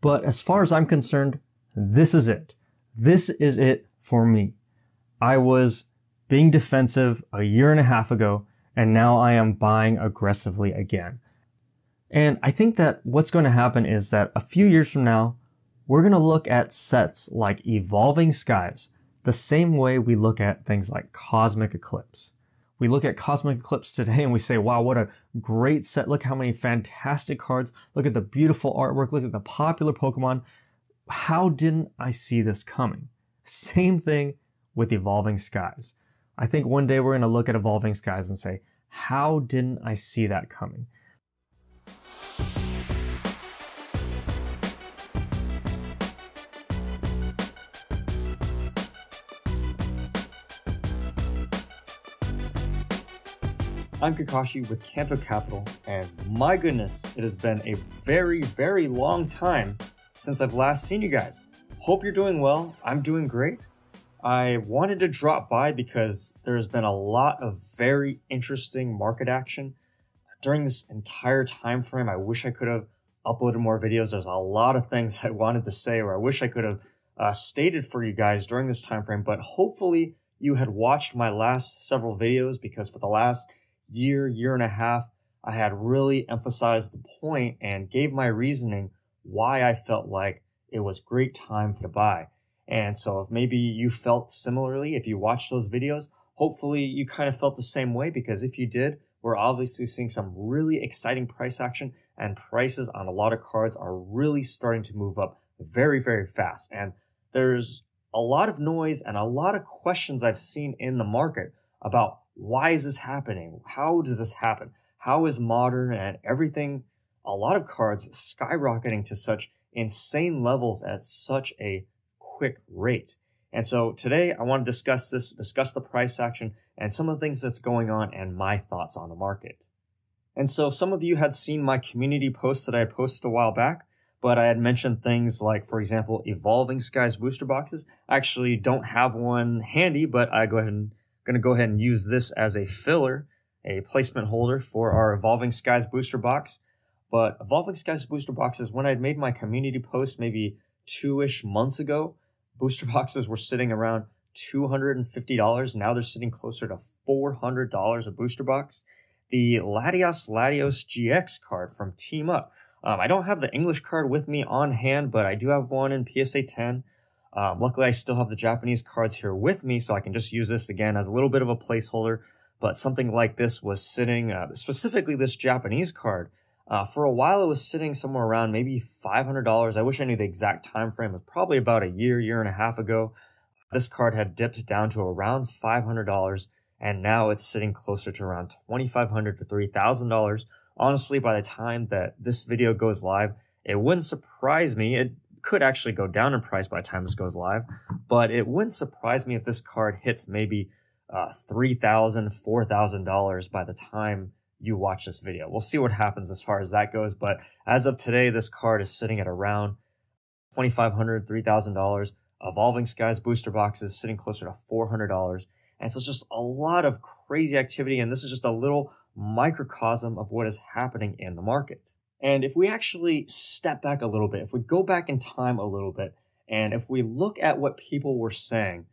But as far as I'm concerned, this is it. This is it for me. I was being defensive a year and a half ago, and now I am buying aggressively again. And I think that what's going to happen is that a few years from now, we're going to look at sets like Evolving Skies the same way we look at things like Cosmic Eclipse. We look at Cosmic Eclipse today and we say, wow, what a great set. Look how many fantastic cards. Look at the beautiful artwork. Look at the popular Pokemon. How didn't I see this coming? Same thing with Evolving Skies. I think one day we're going to look at Evolving Skies and say, how didn't I see that coming? I'm Kakashi with Kanto Capital, and my goodness, it has been a very, very long time since I've last seen you guys. Hope you're doing well. I'm doing great. I wanted to drop by because there's been a lot of very interesting market action during this entire time frame. I wish I could have uploaded more videos. There's a lot of things I wanted to say, or I wish I could have stated for you guys during this time frame, but hopefully you had watched my last several videos, because for the last year and a half, I had really emphasized the point and gave my reasoning why I felt like it was great time to buy. And so if maybe you felt similarly, if you watched those videos, hopefully you kind of felt the same way, because if you did, we're obviously seeing some really exciting price action, and prices on a lot of cards are really starting to move up very, very fast. And there's a lot of noise and a lot of questions I've seen in the market about why is this happening? How does this happen? How is Modern and everything, a lot of cards skyrocketing to such insane levels at such a quick rate? And so today I want to discuss the price action and some of the things that's going on and my thoughts on the market. And so some of you had seen my community post that I posted a while back, but I had mentioned things like, for example, Evolving Skies booster boxes. I actually don't have one handy, but I'm going to go ahead and use this as a filler, a placement holder for our Evolving Skies booster box. But Evolving Skies booster boxes, when I'd made my community post maybe 2-ish months ago, booster boxes were sitting around $250. Now they're sitting closer to $400 a booster box. The Latios GX card from Team Up. I don't have the English card with me on hand, but I do have one in PSA 10. Luckily, I still have the Japanese cards here with me, so I can just use this again as a little bit of a placeholder. But something like this was sitting, specifically this Japanese card, for a while it was sitting somewhere around maybe $500. I wish I knew the exact time frame. It was probably about a year and a half ago. This card had dipped down to around $500, and now it's sitting closer to around $2,500 to $3,000. Honestly, by the time that this video goes live, it wouldn't surprise me. It could actually go down in price by the time this goes live, but it wouldn't surprise me if this card hits maybe $3,000, $4,000 by the time you watch this video. We'll see what happens as far as that goes, but as of today, this card is sitting at around $2,500, $3,000. Evolving Skies booster boxes sitting closer to $400. And so it's just a lot of crazy activity, and this is just a little microcosm of what is happening in the market. And if we actually step back a little bit, if we go back in time a little bit, and if we look at what people were saying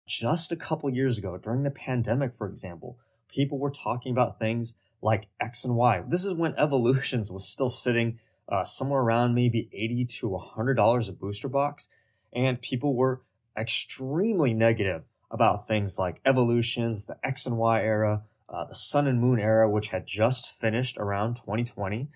just a couple years ago during the pandemic, for example, people were talking about things like X and Y. This is when Evolutions was still sitting somewhere around maybe $80 to $100 a booster box, and people were extremely negative about things like Evolutions, the X and Y era, the Sun and Moon era, which had just finished around 2020.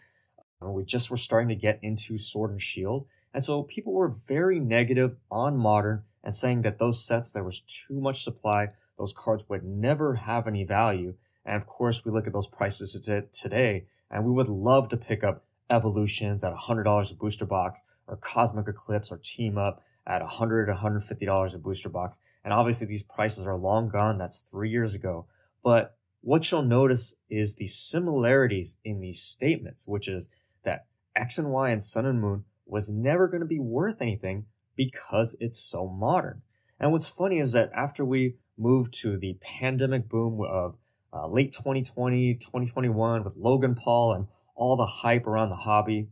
We just were starting to get into Sword and Shield. And so people were very negative on Modern and saying that those sets, there was too much supply. Those cards would never have any value. And of course, we look at those prices today, and we would love to pick up Evolutions at $100 a booster box, or Cosmic Eclipse or Team Up at $100 to $150 a booster box. And obviously these prices are long gone. That's 3 years ago. But what you'll notice is the similarities in these statements, which is that X and Y and Sun and Moon was never going to be worth anything because it's so modern. And what's funny is that after we moved to the pandemic boom of late 2020, 2021 with Logan Paul and all the hype around the hobby,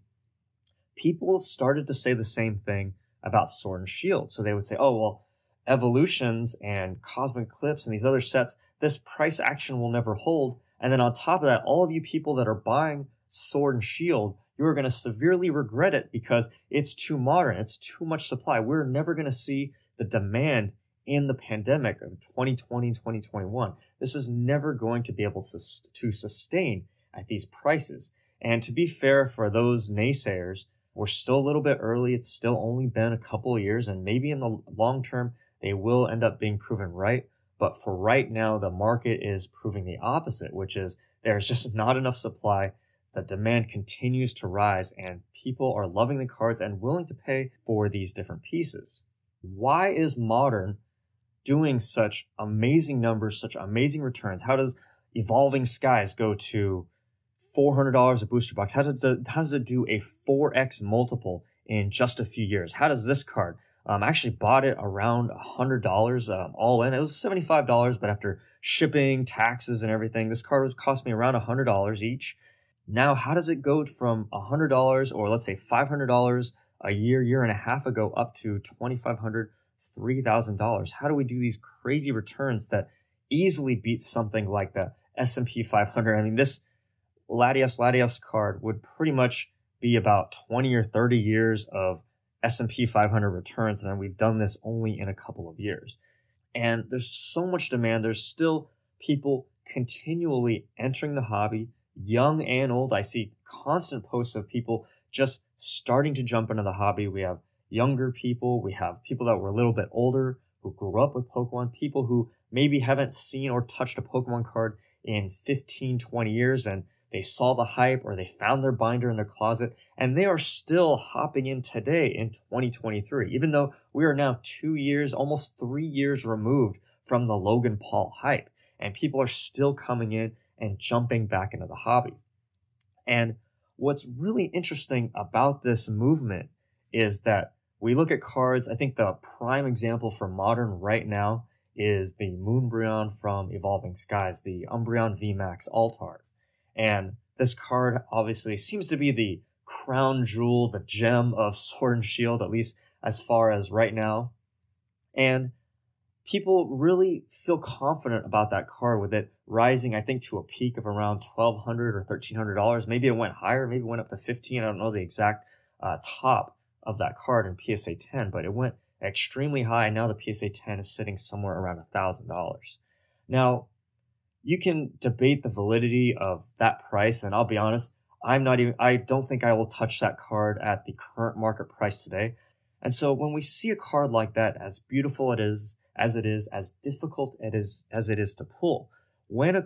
people started to say the same thing about Sword and Shield. So they would say, oh, well, Evolutions and Cosmic Eclipse and these other sets, this price action will never hold. And then on top of that, all of you people that are buying Sword and Shield, you are going to severely regret it because it's too modern. It's too much supply. We're never going to see the demand in the pandemic of 2020, 2021. This is never going to be able to sustain at these prices. And to be fair for those naysayers, we're still a little bit early. It's still only been a couple of years, and maybe in the long term, they will end up being proven right. But for right now, the market is proving the opposite, which is there's just not enough supply. The demand continues to rise, and people are loving the cards and willing to pay for these different pieces. Why is Modern doing such amazing numbers, such amazing returns? How does Evolving Skies go to $400 a booster box? How does it do a 4x multiple in just a few years? How does this card? I actually bought it around $100 all in. It was $75, but after shipping, taxes, and everything, this card cost me around $100 each. Now, how does it go from $100 or let's say $500 a year and a half ago up to $2,500, $3,000? How do we do these crazy returns that easily beat something like the S&P 500? I mean, this Latias card would pretty much be about 20 or 30 years of S&P 500 returns, and we've done this only in a couple of years. And there's so much demand. There's still people continually entering the hobby, young and old. I see constant posts of people just starting to jump into the hobby. We have younger people. We have people that were a little bit older who grew up with Pokemon, people who maybe haven't seen or touched a Pokemon card in 15, 20 years, and they saw the hype or they found their binder in their closet, and they are still hopping in today in 2023, even though we are now 2 years, almost 3 years removed from the Logan Paul hype, and people are still coming in and jumping back into the hobby. And what's really interesting about this movement is that we look at cards. I think the prime example for Modern right now is the Moonbreon from Evolving Skies, the Umbreon VMAX Alt-Art. And this card obviously seems to be the crown jewel, the gem of Sword and Shield, at least as far as right now. And people really feel confident about that card with it rising, I think, to a peak of around $1,200 or $1,300. Maybe it went higher, maybe it went up to $1,500. I don't know the exact top of that card in PSA 10, but it went extremely high. Now the PSA 10 is sitting somewhere around $1,000. Now, you can debate the validity of that price, and I'll be honest, I don't think I will touch that card at the current market price today. And so when we see a card like that, as beautiful it is, as difficult as it is to pull, when a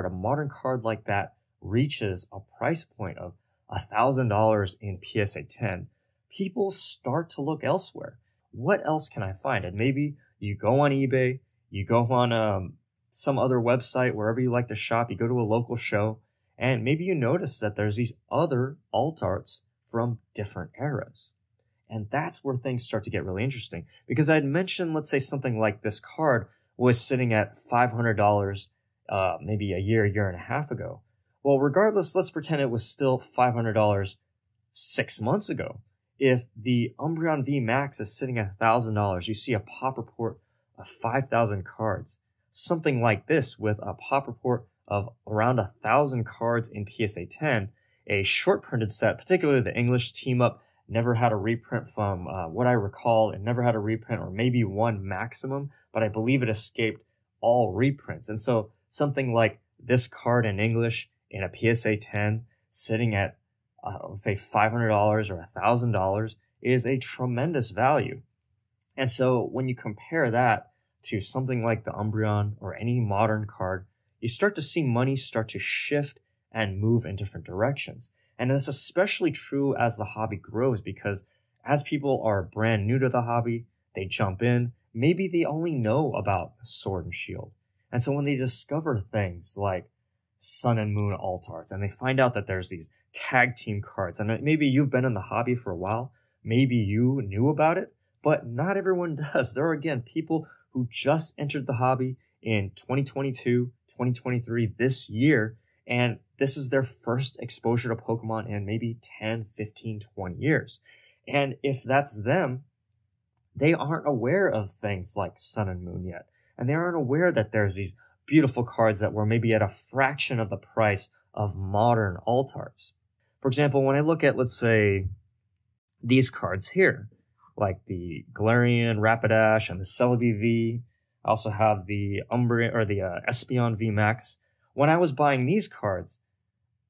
modern card like that reaches a price point of $1,000 in PSA 10, people start to look elsewhere. What else can I find? And maybe you go on eBay, you go on some other website, wherever you like to shop, you go to a local show, and maybe you notice that there's these other alt arts from different eras. And that's where things start to get really interesting. Because I'd mentioned, let's say something like this card was sitting at $500 maybe a year and a half ago. Well, regardless, let's pretend it was still $500 6 months ago. If the Umbreon VMAX is sitting at $1,000, you see a pop report of 5,000 cards. Something like this with a pop report of around 1,000 cards in PSA 10, a short printed set, particularly the English team up, never had a reprint from what I recall. It never had a reprint, or maybe one maximum, but I believe it escaped all reprints. And so something like this card in English in a PSA 10 sitting at, let's say $500 or $1,000 is a tremendous value. And so when you compare that to something like the Umbreon or any modern card, you start to see money start to shift and move in different directions. And it's especially true as the hobby grows, because as people are brand new to the hobby, they jump in, maybe they only know about Sword and Shield. And so when they discover things like Sun and Moon alt arts, and they find out that there's these tag team cards, and maybe you've been in the hobby for a while, maybe you knew about it, but not everyone does. There are, again, people who just entered the hobby in 2022, 2023, this year, And this is their first exposure to Pokemon in maybe 10, 15, 20 years. And if that's them, they aren't aware of things like Sun and Moon yet. And they aren't aware that there's these beautiful cards that were maybe at a fraction of the price of modern alt arts. For example, when I look at, let's say, these cards here, like the Galarian Rapidash and the Celebi V, I also have the Umbreon or the Espeon V Max. When I was buying these cards,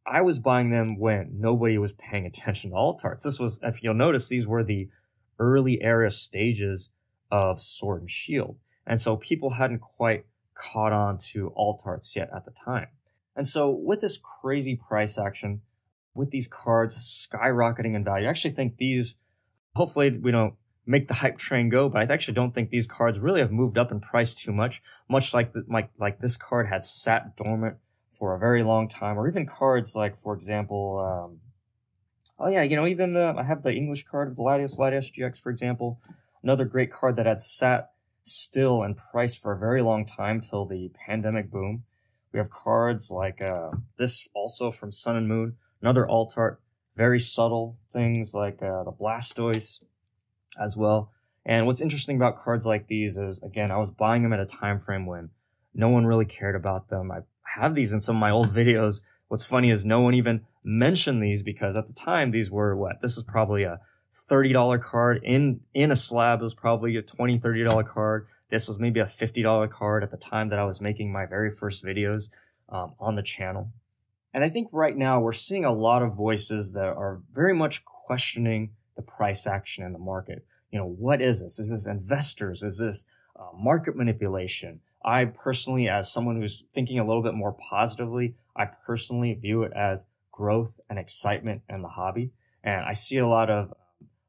I was buying them when nobody was paying attention to alt arts. This was, if you'll notice, these were the early era stages of Sword and Shield. And so people hadn't quite caught on to alt arts yet at the time. And so with this crazy price action, with these cards skyrocketing in value, I actually think these, hopefully we don't make the hype train go, but I actually don't think these cards really have moved up in price too much like this card had sat dormant for a very long time, or even cards like, for example, I have the English card of the Latios GX, for example, another great card that had sat still in price for a very long time till the pandemic boom. We have cards like this also from Sun and Moon, another alt art, very subtle things like the Blastoise as well. And what's interesting about cards like these is, again, I was buying them at a time frame when no one really cared about them. I have these in some of my old videos. What's funny is no one even mentioned these because at the time these were this is probably a $30 card in a slab. It was probably a $20, $30 card. This was maybe a $50 card at the time that I was making my very first videos on the channel. And I think right now we're seeing a lot of voices that are very much questioning the price action in the market. What is this? Is this investors? Is this market manipulation? I personally, as someone who's thinking a little bit more positively, I personally view it as growth and excitement in the hobby. And I see a lot of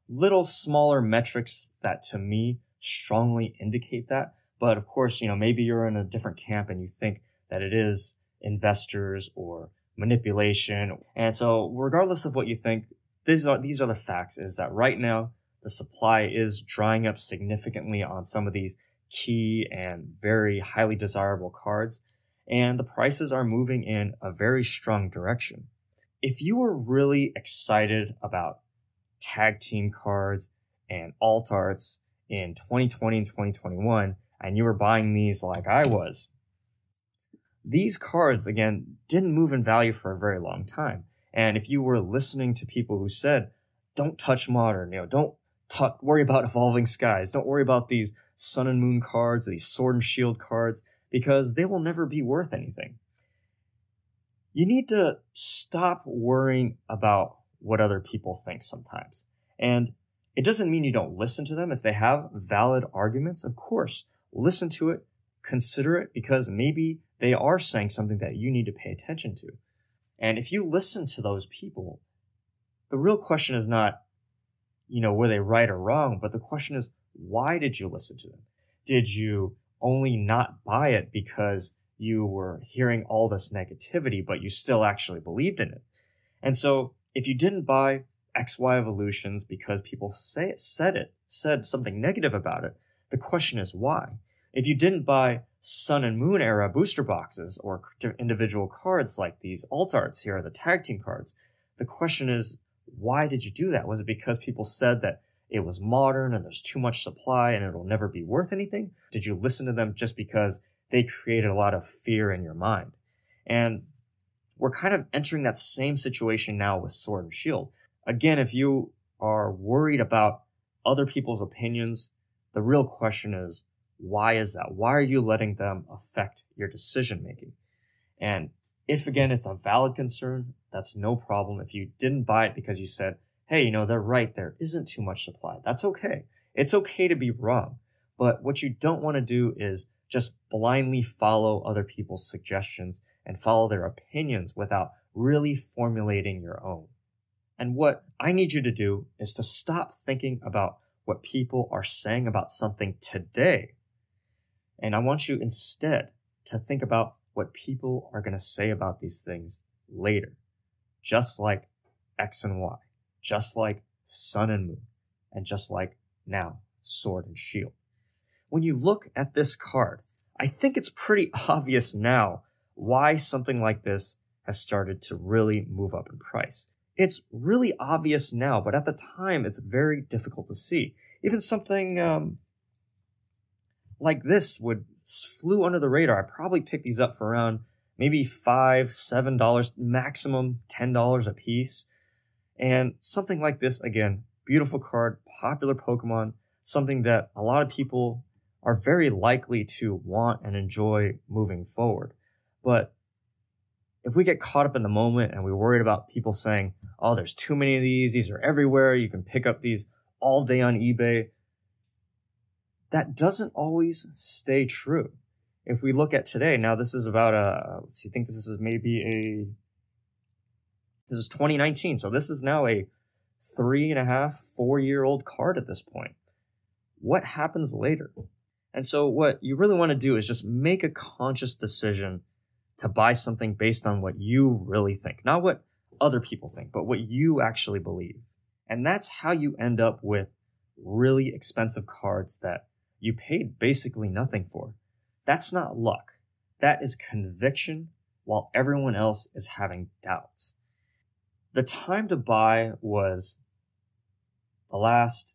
little smaller metrics that to me strongly indicate that. But of course, maybe you're in a different camp and you think that it is investors or manipulation. And so regardless of what you think, these are the facts, is that right now the supply is drying up significantly on some of these key and very highly desirable cards, and the prices are moving in a very strong direction. If you were really excited about tag team cards and alt arts in 2020 and 2021, and you were buying these like I was, these cards, again, didn't move in value for a very long time. And if you were listening to people who said, don't touch modern, don't worry about Evolving Skies, don't worry about these Sun and Moon cards, these Sword and Shield cards, because they will never be worth anything. You need to stop worrying about what other people think sometimes. And it doesn't mean you don't listen to them. If they have valid arguments, of course, listen to it, consider it, because maybe they are saying something that you need to pay attention to. And if you listen to those people, the real question is not, were they right or wrong? But the question is, why did you listen to them? Did you only not buy it because you were hearing all this negativity, but you still actually believed in it? And so if you didn't buy XY Evolutions because people said something negative about it, the question is why? If you didn't buy Sun and Moon era booster boxes or individual cards like these alt arts here, the tag team cards, the question is, why did you do that? Was it because people said that it was modern and there's too much supply and it'll never be worth anything? Did you listen to them just because they created a lot of fear in your mind? And we're kind of entering that same situation now with Sword and Shield. Again, if you are worried about other people's opinions, the real question is, why is that? Why are you letting them affect your decision making? And if, again, it's a valid concern, that's no problem. If you didn't buy it because you said, hey, they're right, there isn't too much supply, that's okay. It's okay to be wrong. But what you don't want to do is just blindly follow other people's suggestions and follow their opinions without really formulating your own. And what I need you to do is to stop thinking about what people are saying about something today. And I want you instead to think about what people are going to say about these things later. Just like X and Y, just like Sun and Moon, and just like now Sword and Shield. When you look at this card, I think it's pretty obvious now why something like this has started to really move up in price. It's really obvious now, but at the time, it's very difficult to see. Even something like this flew under the radar. I probably picked these up for around maybe $5, $7, maximum $10 a piece. And something like this, again, beautiful card, popular Pokemon, something that a lot of people are very likely to want and enjoy moving forward. But if we get caught up in the moment and we're worried about people saying, oh, there's too many of these are everywhere, you can pick up these all day on eBay, that doesn't always stay true. If we look at today, now this is about I think this is maybe this is 2019, so this is now a 3.5, 4-year-old card at this point. What happens later? And so what you really want to do is just make a conscious decision to buy something based on what you really think. Not what other people think, but what you actually believe. And that's how you end up with really expensive cards that you paid basically nothing for. That's not luck. That is conviction while everyone else is having doubts. The time to buy was the last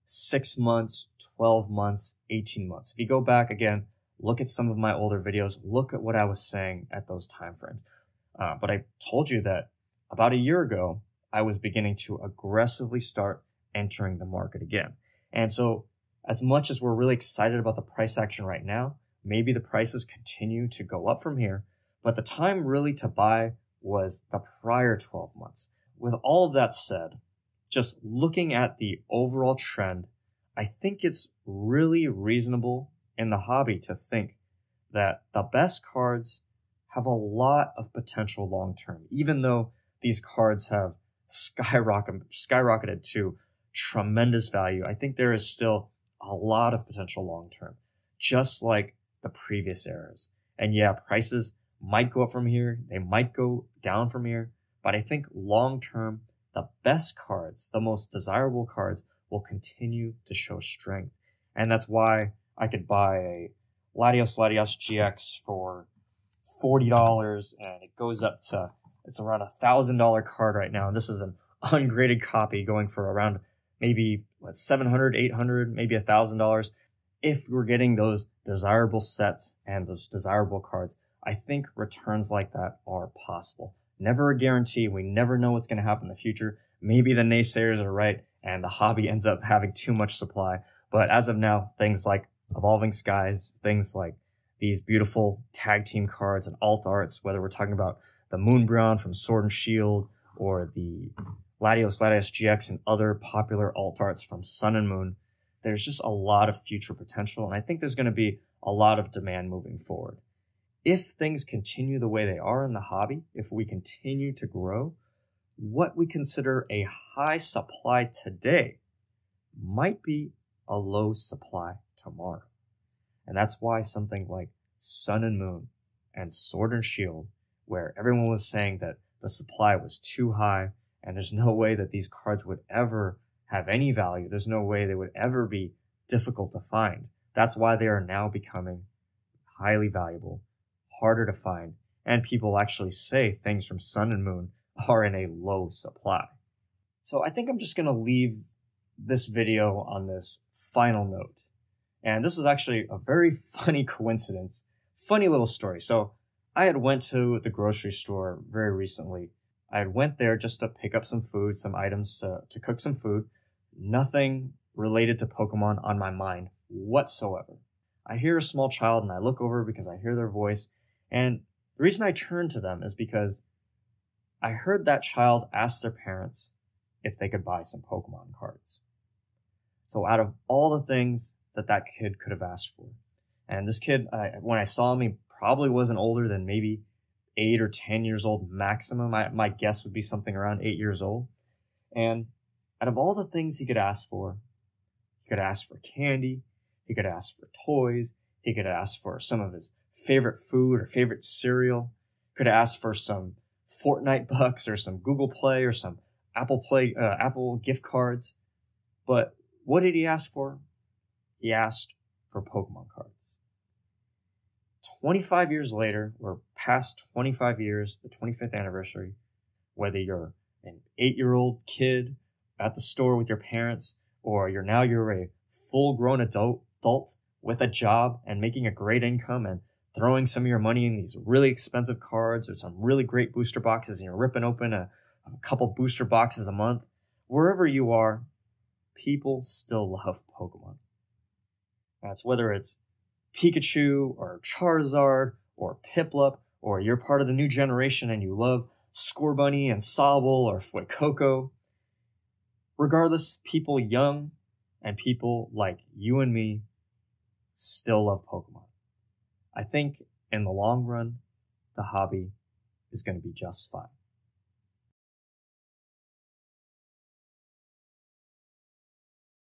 6 months, 12 months, 18 months. If you go back again, look at some of my older videos, look at what I was saying at those time frames. But I told you that about a year ago, I was beginning to aggressively start entering the market again. And so as much as we're really excited about the price action right now, maybe the prices continue to go up from here, but the time really to buy was the prior 12 months. With all of that said, just looking at the overall trend, I think it's really reasonable in the hobby to think that the best cards have a lot of potential long term, even though these cards have skyrocketed to tremendous value. I think there is still a lot of potential long term, just like the previous eras. And yeah, prices might go up from here, they might go down from here, but I think long term, the best cards, the most desirable cards, will continue to show strength. And that's why I could buy a Latios GX for $40, and it goes up to, it's around $1,000 card right now. And this is an ungraded copy going for around maybe $700, $800, maybe $1,000. If we're getting those desirable sets and those desirable cards, I think returns like that are possible. Never a guarantee. We never know what's going to happen in the future. Maybe the naysayers are right and the hobby ends up having too much supply. But as of now, things like Evolving Skies, things like these beautiful tag team cards and alt arts, whether we're talking about the Moonbrown from Sword and Shield or the Latios GX and other popular alt arts from Sun and Moon, there's just a lot of future potential. And I think there's going to be a lot of demand moving forward. If things continue the way they are in the hobby, if we continue to grow, what we consider a high supply today might be a low supply tomorrow. And that's why something like Sun and Moon and Sword and Shield, where everyone was saying that the supply was too high and there's no way that these cards would ever have any value, there's no way they would ever be difficult to find. That's why they are now becoming highly valuable, harder to find, and people actually say things from Sun and Moon are in a low supply. So I think I'm just going to leave this video on this final note. And this is actually a very funny coincidence, funny little story. So I had went to the grocery store very recently. I had went there just to pick up some food, some items to cook some food. Nothing related to Pokemon on my mind whatsoever. I hear a small child and I look over because I hear their voice. And the reason I turned to them is because I heard that child ask their parents if they could buy some Pokemon cards. So out of all the things that kid could have asked for, and this kid, when I saw him, he probably wasn't older than maybe 8 or 10 years old maximum. My guess would be something around 8 years old. And out of all the things he could ask for, he could ask for candy, he could ask for toys, he could ask for some of his favorite food or favorite cereal, could ask for some Fortnite bucks or some Google Play or some Apple gift cards. But what did he ask for? He asked for Pokemon cards. 25 years later, or past 25 years, the 25th anniversary, whether you're an 8-year-old kid at the store with your parents, or you're a full-grown adult with a job and making a great income and throwing some of your money in these really expensive cards or some really great booster boxes, and you're ripping open a couple booster boxes a month, wherever you are, people still love Pokemon. That's whether it's Pikachu or Charizard or Piplup, or you're part of the new generation and you love Scorbunny and Sobble or Fuecoco. Regardless, people young and people like you and me still love Pokemon. I think in the long run, the hobby is going to be just fine.